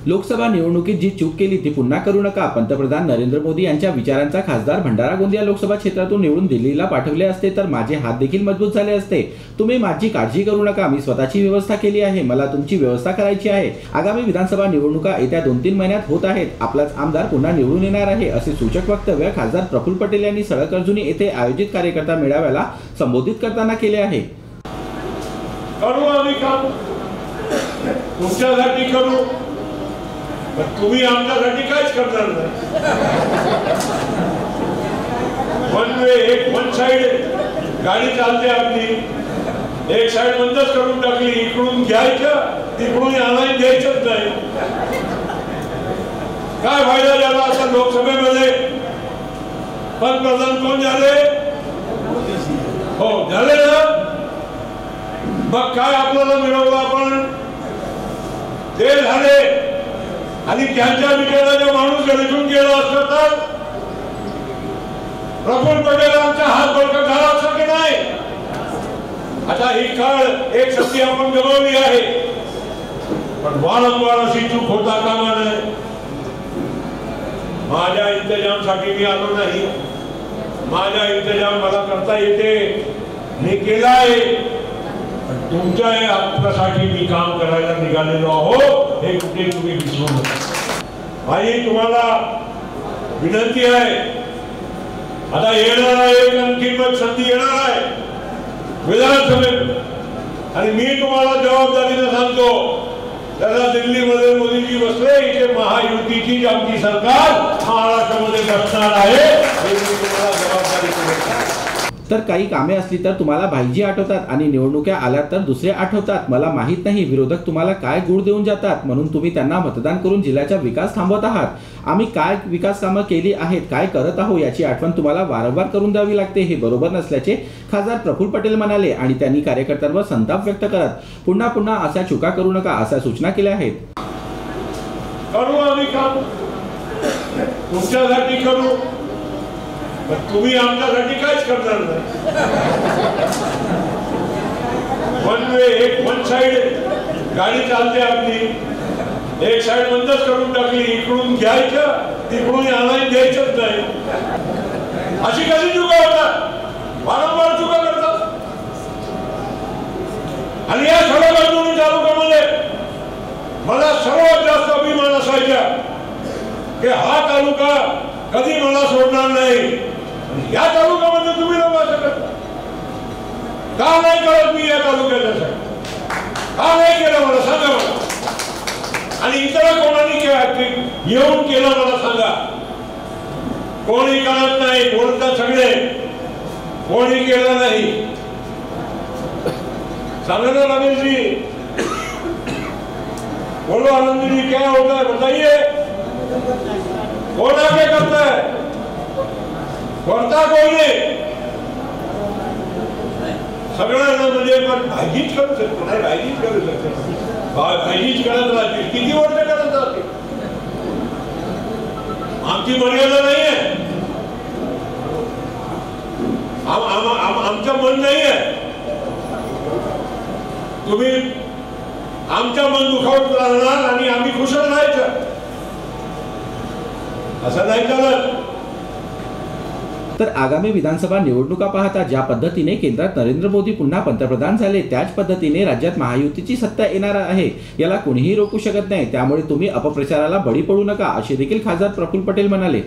लोकसभा निवडणुकीत जी चूक केली ती पुन्हा करू नका। पंतप्रधान नरेंद्र मोदी यांच्या विचारांचा खासदार भंडारा गोंदिया लोकसभा क्षेत्रातून निवडून दिल्लीला पाठवले असते तर माझे हात देखील मजबूत झाले असते। तुम्ही माझी काळजी करू नका, मी स्वतःची व्यवस्था केली आहे, मला तुमची व्यवस्था करायची आहे। आगामी विधानसभा निवडणुका येत्या 2-3 महिन्यात होत आहेत, आपलाच आमदार पुन्हा निवडून येणार आहे, असे सूचक वक्तव्य खासदार प्रफुल्ल पटेल यांनी सळकर्जुनी येथे आयोजित कार्यकर्ता मेळाव्याला संबोधित करताना केले आहे। करू आम्ही काम तुमच्यासाठी करू, पण तुम्ही आमच्यासाठी काहीच करणार नाही। वन वे वन साइड गाडी चालते आपली, एक साइड बंदच करून टाकली, इकडून घ्यायचं तिकडून आणायला द्यायचंच नाही। काय फायदा झाला आता लोकसभेमध्ये? पंतप्रधान कोण झाले? हो झाले ना, मग काय आपल्याला मिळवलं आपण? ते झाले आणि त्यांच्या विचाराचा माणूस गरजून गेला असता तर प्रफुल्ल पटेलांचा हात बळकट झाला असता की नाही? आता ही काळ एक संधी आपण गमावली आहे, पण वारंवार अशी चूक होता कामा नये। माझ्या इंतजामसाठी मी आलो नाही, माझा इंतजाम मला करता येते, मी केला आहे, तुमच्या हक्कासाठी मी काम करायला निघालेलो आहो, हे कुठे तुम्ही विसरू नका। माझी तुम्हाला विनंती आहे, आता येणार एक आणखी संधी येणार आहे विधानसभेत, आणि मी तुम्हाला जबाबदारीने सांगतो, त्याला दिल्लीमध्ये मोदीजी बसले, इथे महायुतीची आमची सरकार महाराष्ट्रामध्ये बसणार आहे, हे मी तुम्हाला जबाबदारी देतो। तर काही कामे असली तर तुम्हाला भाईजी आठवतात आणि निवडणुका आल्या तर दुसरे आठवतात। मला माहित नाही विरोधक तुम्हाला काय गुण देऊन जातात, म्हणून तुम्ही त्यांना मतदान करून जिल्ह्याचा विकास थांबवत आहात। आम्ही काय विकास कामं केली आहेत, काय करत आहोत याची आठवण तुम्हाला वारंवार करून द्यावी लागते, हे बरोबर नसल्याचे खासदार प्रफुल्ल पटेल म्हणाले आणि त्यांनी कार्यकर्त्यांवर संताप व्यक्त करत पुन्हा पुन्हा अशा चुका करू नका अशा सूचना केल्या आहेत। करू आम्ही काम तुमच्यासाठी करू, पण तुम्ही आमच्यासाठी काहीच करणार नाही। वन वे वन साइड गाडी चालते आपली, एक साइड बंदच करून टाकली, इकडून घ्यायचं तिकडून आणायला द्यायचंच नाही। अशी कशी चुका होतात? वारंवार चुका करतात। आणि या सर्व बाजूनी तालुक्यामध्ये मला सर्वात जास्त अभिमान असायचा की हा तालुका कधी मला सोडणार नाही। या तालुक्यामध्ये तुम्ही लोक असं करता का नाही करत? मी या तालुक्यासाठी का नाही केलं मला सांगा मला, आणि इतर कोणाने येऊन केलं मला सांगा। कोणी करत नाही, बोलतात सगळे, कोणी केलं नाही। सांगा ना रमेश जी, बोलो आनंद जी, क्या होता है बताइए, कौन आगे करता है? करता कोई नाही, सगळ्यांना म्हणजे पण भाईजीच करू शकतो नाही, भाईजीच करू शकतो, भाईजीच करत राहतील, किती वर्ष करत राहतील? आमची मर्यादा नाही आहे, आमचं मन नाही आहे, तुम्ही आमचं मन दुखावत राहणार आणि आम्ही खुशाल राहायचं, असं नाही चालत। तर आगामी विधानसभा निवडणुका पाहता ज्या पद्धतीने केंद्रात नरेंद्र मोदी पुन्हा पंतप्रधान झाले त्याच पद्धतीने राज्यात महायुतीची सत्ता येणार आहे, याला कोणीही रोखू शकत नाही। त्यामुळे तुम्ही अपप्रचाराला बळी पडू नका, असे देखील खासदार प्रफुल्ल पटेल म्हणाले।